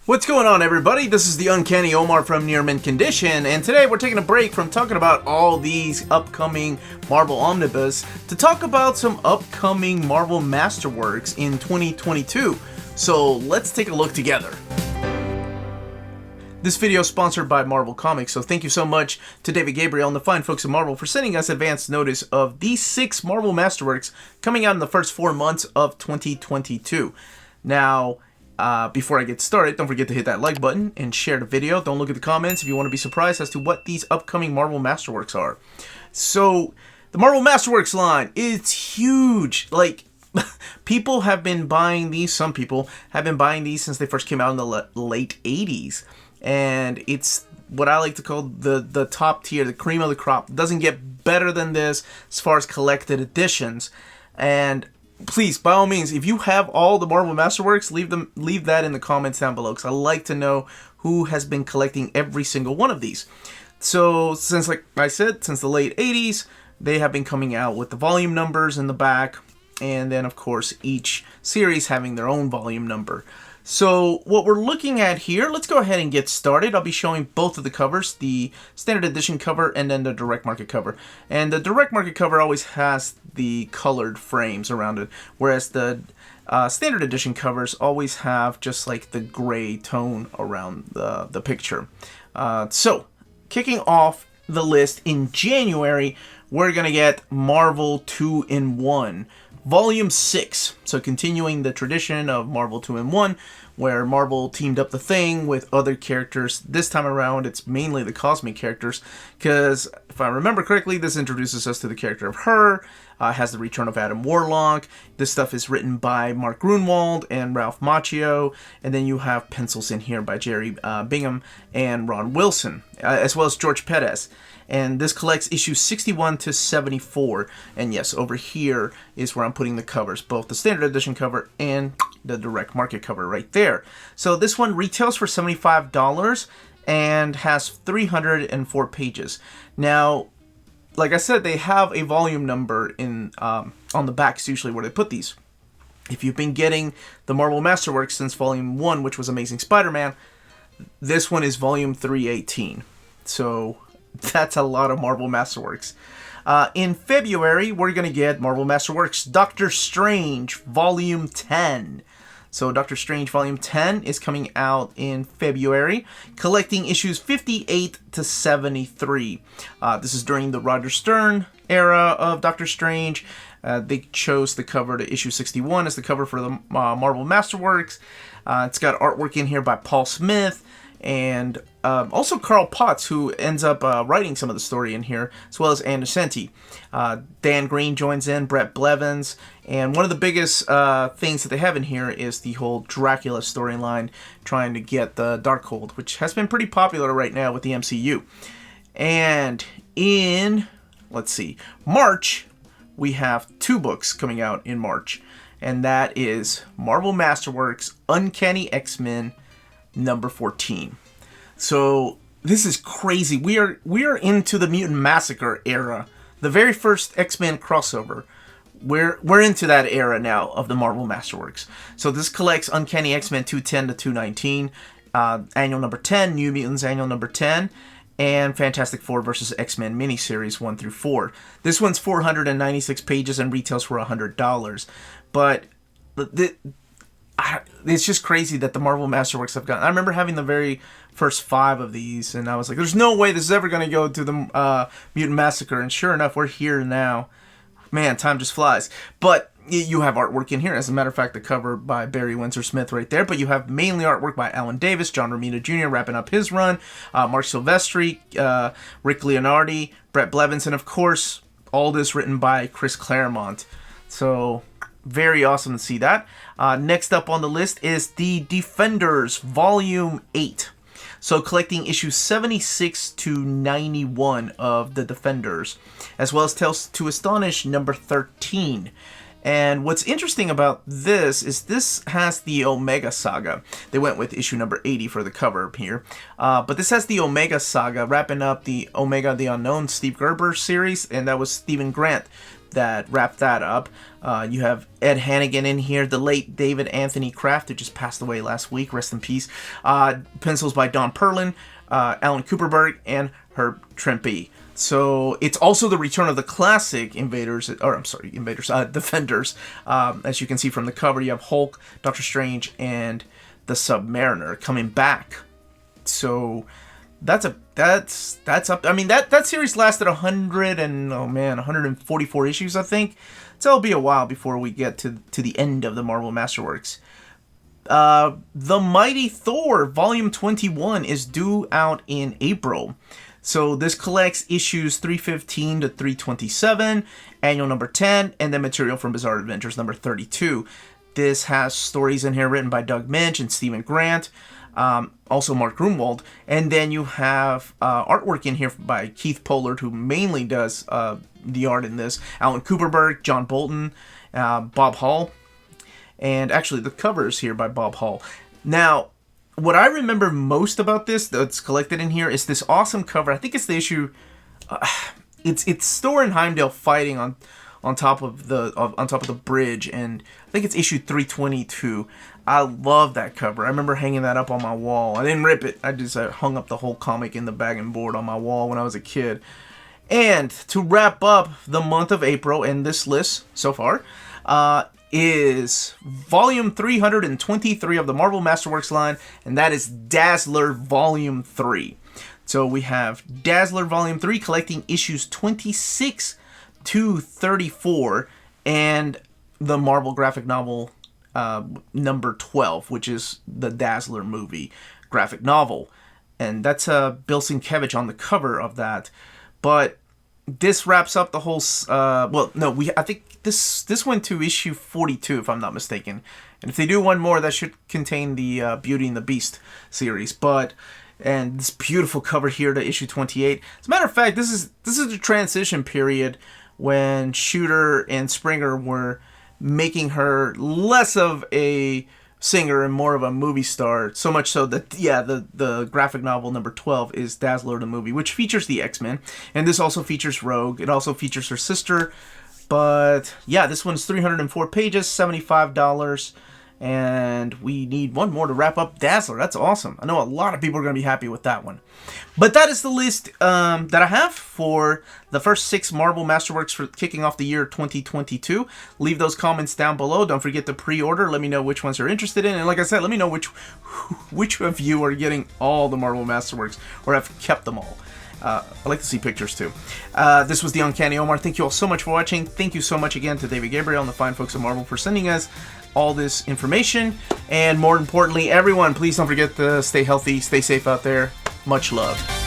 What's going on, everybody? This is the Uncanny Omar from Near Mint Condition, and today we're taking a break from talking about all these upcoming Marvel Omnibus to talk about some upcoming Marvel Masterworks in 2022. So let's take a look together. This video is sponsored by Marvel Comics, so thank you so much to David Gabriel and the fine folks at Marvel for sending us advance notice of these 6 Marvel Masterworks coming out in the first 4 months of 2022. Now, before I get started, don't forget to hit that like button and share the video. Don't look at the comments if you want to be surprised as to what these upcoming Marvel Masterworks are. So, the Marvel Masterworks line, it's huge. Like, people have been buying these, some people have been buying these since they first came out in the late 80s. And it's what I like to call the top tier, the cream of the crop. It doesn't get better than this as far as collected editions. And please, by all means, if you have all the Marvel Masterworks, leave that in the comments down below, because I like to know who has been collecting every single one of these. So, since, like I said, since the late 80s, they have been coming out with the volume numbers in the back, and then, of course, each series having their own volume number. So, what we're looking at here, let's go ahead and get started. I'll be showing both of the covers, the standard edition cover and then the direct market cover. And the direct market cover always has the colored frames around it, whereas the standard edition covers always have just like the gray tone around the picture. So, kicking off the list in January, we're going to get Marvel 2-in-1. Volume 6, so continuing the tradition of Marvel 2-in-1, where Marvel teamed up the Thing with other characters. This time around, it's mainly the cosmic characters, because if I remember correctly, this introduces us to the character of Her, has the return of Adam Warlock. This stuff is written by Mark Gruenwald and Ralph Macchio, and then you have pencils in here by Jerry Bingham and Ron Wilson, as well as George Perez. And this collects issues 61 to 74. And yes, over here is where I'm putting the covers, both the standard edition cover and the direct market cover right there. So this one retails for $75 and has 304 pages. Now, like I said, they have a volume number in on the backs usually where they put these. If you've been getting the Marvel Masterworks since Volume 1, which was Amazing Spider-Man, this one is Volume 318. So that's a lot of Marvel Masterworks. In February, we're going to get Marvel Masterworks Doctor Strange Volume 10. So Doctor Strange Volume 10 is coming out in February, collecting issues 58 to 73. This is during the Roger Stern era of Doctor Strange. They chose the cover to issue 61 as the cover for the Marvel Masterworks. It's got artwork in here by Paul Smith, and also Carl Potts, who ends up writing some of the story in here, as well as Ann Nocenti. Dan Green joins in, Brett Blevins, and one of the biggest things that they have in here is the whole Dracula storyline, trying to get the Darkhold, which has been pretty popular right now with the MCU. And in, let's see, March, we have 2 books coming out in March, and that is Marvel Masterworks Uncanny X-Men number 14. So this is crazy. We are into the Mutant Massacre era, the very first X-Men crossover. We're into that era now of the Marvel Masterworks. So this collects Uncanny X-Men 210 to 219, annual number 10, New Mutants annual number 10, and Fantastic Four versus X-Men miniseries 1 through 4. This one's 496 pages and retails for $100. But it's just crazy that the Marvel Masterworks have gotten. I remember having the very first 5 of these, and I was like, there's no way this is ever going to go to the Mutant Massacre, and sure enough, we're here now. Man, time just flies. But you have artwork in here. As a matter of fact, the cover by Barry Windsor Smith right there, but you have mainly artwork by Alan Davis, John Romita Jr. wrapping up his run, Mark Silvestri, Rick Leonardi, Brett Blevins, and of course, all this written by Chris Claremont. So very awesome to see that. Next up on the list is the Defenders Volume 8. So collecting issues 76 to 91 of the Defenders, as well as Tales to Astonish number 13. And what's interesting about this is this has the Omega Saga. They went with issue number 80 for the cover here. But this has the Omega Saga, wrapping up the Omega the Unknown Steve Gerber series, and that was Stephen Grant that wrap that up. You have Ed Hannigan in here, the late David Anthony Kraft, who just passed away last week, rest in peace. Pencils by Don Perlin, Alan Cooperberg, and Herb Trimpe. So it's also the return of the classic Defenders. As you can see from the cover, you have Hulk, Doctor Strange, and the Submariner coming back. So that's up. I mean, that series lasted 144 issues, I think. So it'll be a while before we get to the end of the Marvel Masterworks. The Mighty Thor Volume 21 is due out in April. So this collects issues 315 to 327, annual number 10, and then material from Bizarre Adventures number 32. This has stories in here written by Doug Minch and Stephen Grant, also Mark Grunwald, and then you have artwork in here by Keith Pollard, who mainly does the art in this, Alan Cooperberg, John Bolton, Bob Hall, and actually the cover is here by Bob Hall. Now, what I remember most about this that's collected in here is this awesome cover. I think it's the issue. It's Thor and Heimdall fighting on top of the bridge, and I think it's issue 322. I love that cover. I remember hanging that up on my wall. I didn't rip it. I just hung up the whole comic in the bag and board on my wall when I was a kid. And to wrap up the month of April and this list so far, is volume 323 of the Marvel Masterworks line, and that is Dazzler volume 3. So we have Dazzler volume 3 collecting issues 26 to 34, and the Marvel graphic novel number 12, which is the Dazzler movie graphic novel. And that's Bill Sienkiewicz on the cover of that. But this wraps up the whole I think this went to issue 42, if I'm not mistaken. And if they do one more, that should contain the Beauty and the Beast series. And this beautiful cover here to issue 28. As a matter of fact, this is the transition period when Shooter and Springer were making her less of a singer and more of a movie star. So much so that, the graphic novel number 12 is Dazzler the movie, which features the X-Men. And this also features Rogue. It also features her sister. But yeah, this one's 304 pages, $75. And we need one more to wrap up Dazzler. That's awesome. I know a lot of people are going to be happy with that one. But that is the list that I have for the first 6 Marvel Masterworks for kicking off the year 2022. Leave those comments down below. Don't forget to pre-order. Let me know which ones you're interested in. And like I said, let me know which of you are getting all the Marvel Masterworks or have kept them all. I like to see pictures too. This was the Uncanny Omar. Thank you all so much for watching. Thank you so much again to David Gabriel and the fine folks at Marvel for sending us all this information. And more importantly, everyone, please don't forget to stay healthy, stay safe out there. Much love.